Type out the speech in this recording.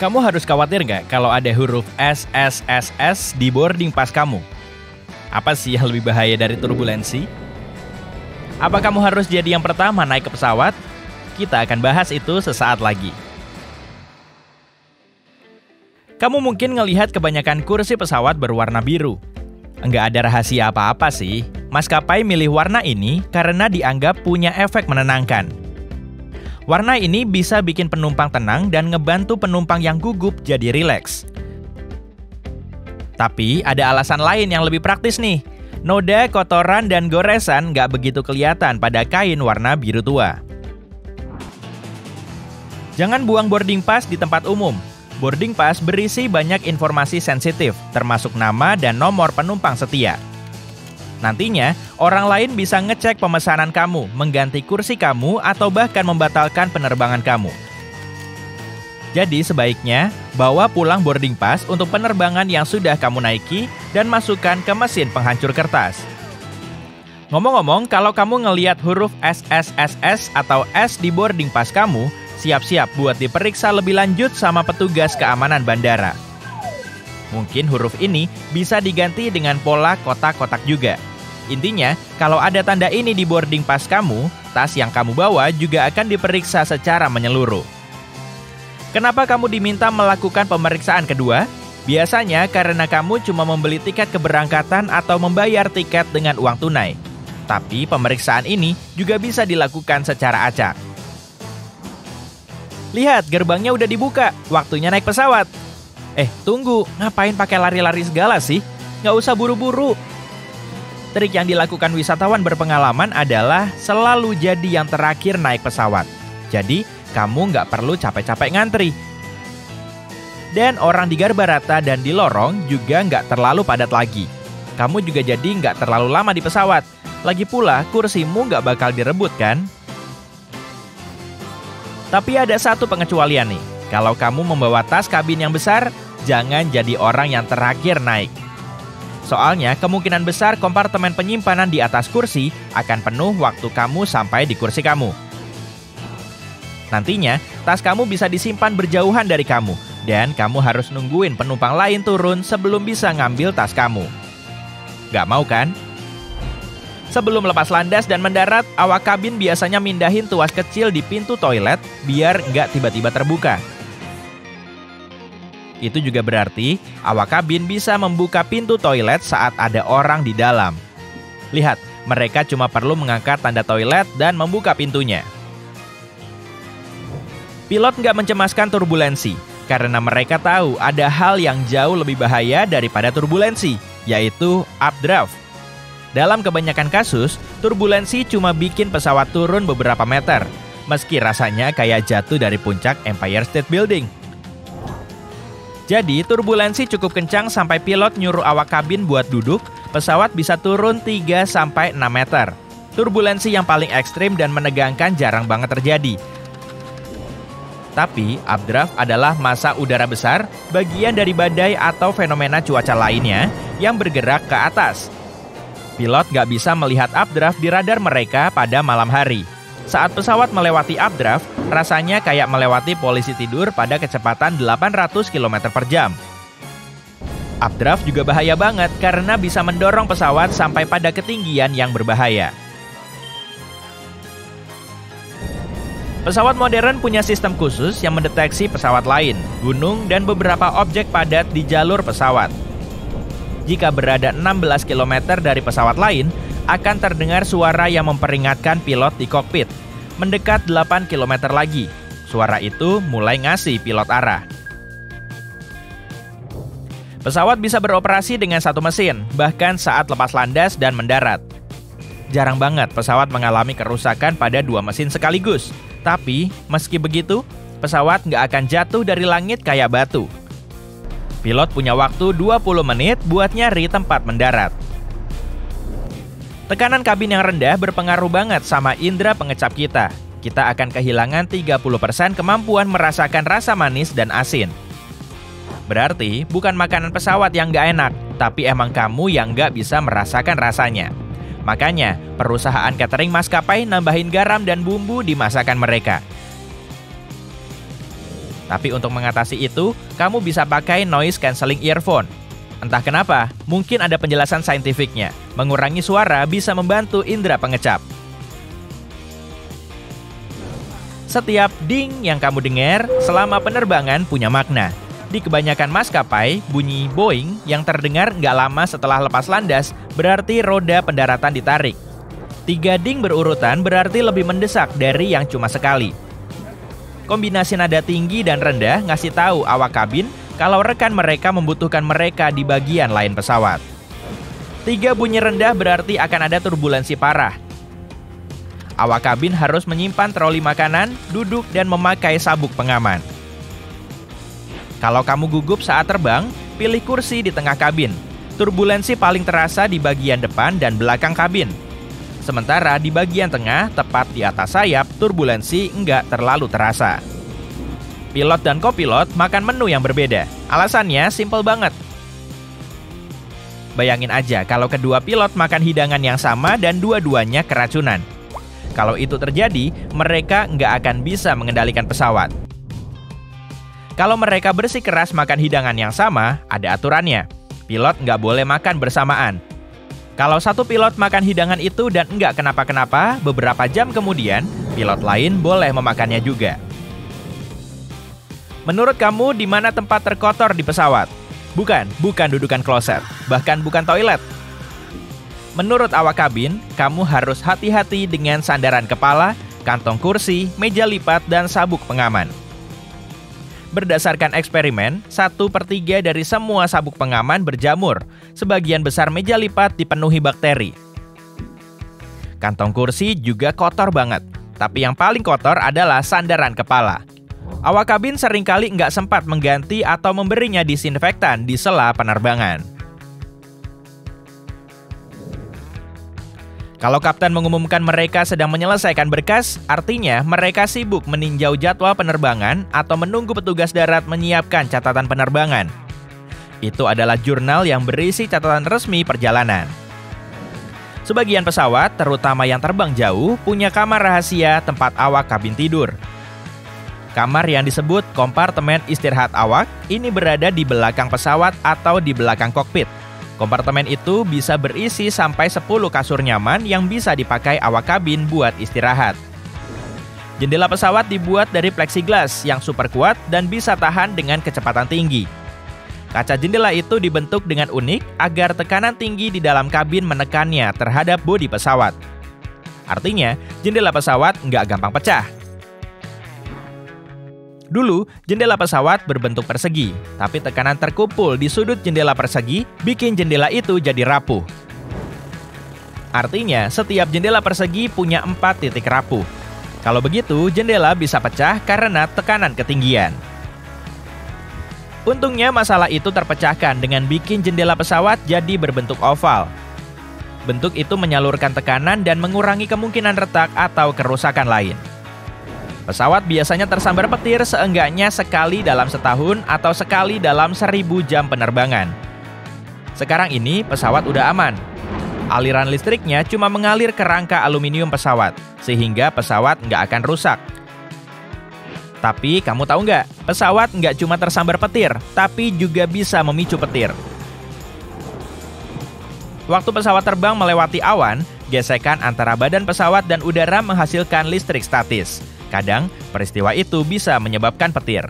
Kamu harus khawatir nggak kalau ada huruf SSSS di boarding pass kamu? Apa sih yang lebih bahaya dari turbulensi? Apa kamu harus jadi yang pertama naik ke pesawat? Kita akan bahas itu sesaat lagi. Kamu mungkin ngelihat kebanyakan kursi pesawat berwarna biru. Enggak ada rahasia apa-apa sih. Maskapai milih warna ini karena dianggap punya efek menenangkan. Warna ini bisa bikin penumpang tenang dan ngebantu penumpang yang gugup jadi rileks. Tapi ada alasan lain yang lebih praktis nih. Noda, kotoran, dan goresan nggak begitu kelihatan pada kain warna biru tua. Jangan buang boarding pass di tempat umum. Boarding pass berisi banyak informasi sensitif, termasuk nama dan nomor penumpang setia. Nantinya, orang lain bisa ngecek pemesanan kamu, mengganti kursi kamu, atau bahkan membatalkan penerbangan kamu. Jadi sebaiknya, bawa pulang boarding pass untuk penerbangan yang sudah kamu naiki dan masukkan ke mesin penghancur kertas. Ngomong-ngomong, kalau kamu ngelihat huruf SSSS atau S di boarding pass kamu, siap-siap buat diperiksa lebih lanjut sama petugas keamanan bandara. Mungkin huruf ini bisa diganti dengan pola kotak-kotak juga. Intinya, kalau ada tanda ini di boarding pass kamu, tas yang kamu bawa juga akan diperiksa secara menyeluruh. Kenapa kamu diminta melakukan pemeriksaan kedua? Biasanya karena kamu cuma membeli tiket keberangkatan atau membayar tiket dengan uang tunai. Tapi pemeriksaan ini juga bisa dilakukan secara acak. Lihat, gerbangnya udah dibuka, waktunya naik pesawat. Tunggu, ngapain pakai lari-lari segala sih? Nggak usah buru-buru. Trik yang dilakukan wisatawan berpengalaman adalah selalu jadi yang terakhir naik pesawat. Jadi, kamu nggak perlu capek-capek ngantri. Dan orang di garbarata dan di lorong juga nggak terlalu padat lagi. Kamu juga jadi nggak terlalu lama di pesawat. Lagi pula, kursimu nggak bakal direbut kan? Tapi ada satu pengecualian nih. Kalau kamu membawa tas kabin yang besar, jangan jadi orang yang terakhir naik. Soalnya, kemungkinan besar kompartemen penyimpanan di atas kursi akan penuh waktu kamu sampai di kursi kamu. Nantinya, tas kamu bisa disimpan berjauhan dari kamu, dan kamu harus nungguin penumpang lain turun sebelum bisa ngambil tas kamu. Gak mau kan? Sebelum lepas landas dan mendarat, awak kabin biasanya mindahin tuas kecil di pintu toilet biar nggak tiba-tiba terbuka. Itu juga berarti awak kabin bisa membuka pintu toilet saat ada orang di dalam. Lihat, mereka cuma perlu mengangkat tanda toilet dan membuka pintunya. Pilot nggak mencemaskan turbulensi, karena mereka tahu ada hal yang jauh lebih bahaya daripada turbulensi, yaitu updraft. Dalam kebanyakan kasus, turbulensi cuma bikin pesawat turun beberapa meter, meski rasanya kayak jatuh dari puncak Empire State Building. Jadi, turbulensi cukup kencang sampai pilot nyuruh awak kabin buat duduk, pesawat bisa turun 3-6 meter. Turbulensi yang paling ekstrim dan menegangkan jarang banget terjadi. Tapi, updraft adalah massa udara besar, bagian dari badai atau fenomena cuaca lainnya yang bergerak ke atas. Pilot nggak bisa melihat updraft di radar mereka pada malam hari. Saat pesawat melewati updraft, rasanya kayak melewati polisi tidur pada kecepatan 800 km per jam. Updraft juga bahaya banget karena bisa mendorong pesawat sampai pada ketinggian yang berbahaya. Pesawat modern punya sistem khusus yang mendeteksi pesawat lain, gunung, dan beberapa objek padat di jalur pesawat. Jika berada 16 km dari pesawat lain, akan terdengar suara yang memperingatkan pilot di kokpit. Mendekat 8 km lagi, suara itu mulai ngasih pilot arah. Pesawat bisa beroperasi dengan satu mesin, bahkan saat lepas landas dan mendarat. Jarang banget pesawat mengalami kerusakan pada dua mesin sekaligus. Tapi, meski begitu, pesawat nggak akan jatuh dari langit kayak batu. Pilot punya waktu 20 menit buat nyari tempat mendarat. Tekanan kabin yang rendah berpengaruh banget sama indera pengecap kita. Kita akan kehilangan 30% kemampuan merasakan rasa manis dan asin. Berarti bukan makanan pesawat yang nggak enak, tapi emang kamu yang nggak bisa merasakan rasanya. Makanya, perusahaan catering maskapai nambahin garam dan bumbu di masakan mereka. Tapi untuk mengatasi itu, kamu bisa pakai noise cancelling earphone. Entah kenapa, mungkin ada penjelasan saintifiknya. Mengurangi suara bisa membantu indera pengecap. Setiap ding yang kamu dengar selama penerbangan punya makna. Di kebanyakan maskapai, bunyi Boeing yang terdengar nggak lama setelah lepas landas berarti roda pendaratan ditarik. 3 ding berurutan berarti lebih mendesak dari yang cuma sekali. Kombinasi nada tinggi dan rendah ngasih tahu awak kabin kalau rekan mereka membutuhkan mereka di bagian lain pesawat. 3 bunyi rendah berarti akan ada turbulensi parah. Awak kabin harus menyimpan troli makanan, duduk, dan memakai sabuk pengaman. Kalau kamu gugup saat terbang, pilih kursi di tengah kabin. Turbulensi paling terasa di bagian depan dan belakang kabin. Sementara di bagian tengah, tepat di atas sayap, turbulensi nggak terlalu terasa. Pilot dan kopilot makan menu yang berbeda. Alasannya simpel banget. Bayangin aja kalau kedua pilot makan hidangan yang sama dan dua-duanya keracunan. Kalau itu terjadi, mereka nggak akan bisa mengendalikan pesawat. Kalau mereka bersikeras makan hidangan yang sama, ada aturannya. Pilot nggak boleh makan bersamaan. Kalau satu pilot makan hidangan itu dan nggak kenapa-kenapa, beberapa jam kemudian, pilot lain boleh memakannya juga. Menurut kamu, di mana tempat terkotor di pesawat? Bukan dudukan kloset, bahkan bukan toilet. Menurut awak kabin, kamu harus hati-hati dengan sandaran kepala, kantong kursi, meja lipat, dan sabuk pengaman. Berdasarkan eksperimen, 1/3 dari semua sabuk pengaman berjamur. Sebagian besar meja lipat dipenuhi bakteri. Kantong kursi juga kotor banget. Tapi yang paling kotor adalah sandaran kepala. Awak kabin seringkali nggak sempat mengganti atau memberinya disinfektan di sela penerbangan. Kalau kapten mengumumkan mereka sedang menyelesaikan berkas, artinya mereka sibuk meninjau jadwal penerbangan atau menunggu petugas darat menyiapkan catatan penerbangan. Itu adalah jurnal yang berisi catatan resmi perjalanan. Sebagian pesawat, terutama yang terbang jauh, punya kamar rahasia tempat awak kabin tidur. Kamar yang disebut kompartemen istirahat awak ini berada di belakang pesawat atau di belakang kokpit. Kompartemen itu bisa berisi sampai 10 kasur nyaman yang bisa dipakai awak kabin buat istirahat. Jendela pesawat dibuat dari plexiglass yang super kuat dan bisa tahan dengan kecepatan tinggi. Kaca jendela itu dibentuk dengan unik agar tekanan tinggi di dalam kabin menekannya terhadap bodi pesawat. Artinya, jendela pesawat nggak gampang pecah. Dulu, jendela pesawat berbentuk persegi, tapi tekanan terkumpul di sudut jendela persegi bikin jendela itu jadi rapuh. Artinya, setiap jendela persegi punya 4 titik rapuh. Kalau begitu, jendela bisa pecah karena tekanan ketinggian. Untungnya masalah itu terpecahkan dengan bikin jendela pesawat jadi berbentuk oval. Bentuk itu menyalurkan tekanan dan mengurangi kemungkinan retak atau kerusakan lain. Pesawat biasanya tersambar petir seenggaknya sekali dalam setahun atau sekali dalam 1000 jam penerbangan. Sekarang ini pesawat udah aman. Aliran listriknya cuma mengalir ke rangka aluminium pesawat, sehingga pesawat nggak akan rusak. Tapi kamu tahu nggak, pesawat nggak cuma tersambar petir, tapi juga bisa memicu petir. Waktu pesawat terbang melewati awan, gesekan antara badan pesawat dan udara menghasilkan listrik statis. Kadang, peristiwa itu bisa menyebabkan petir.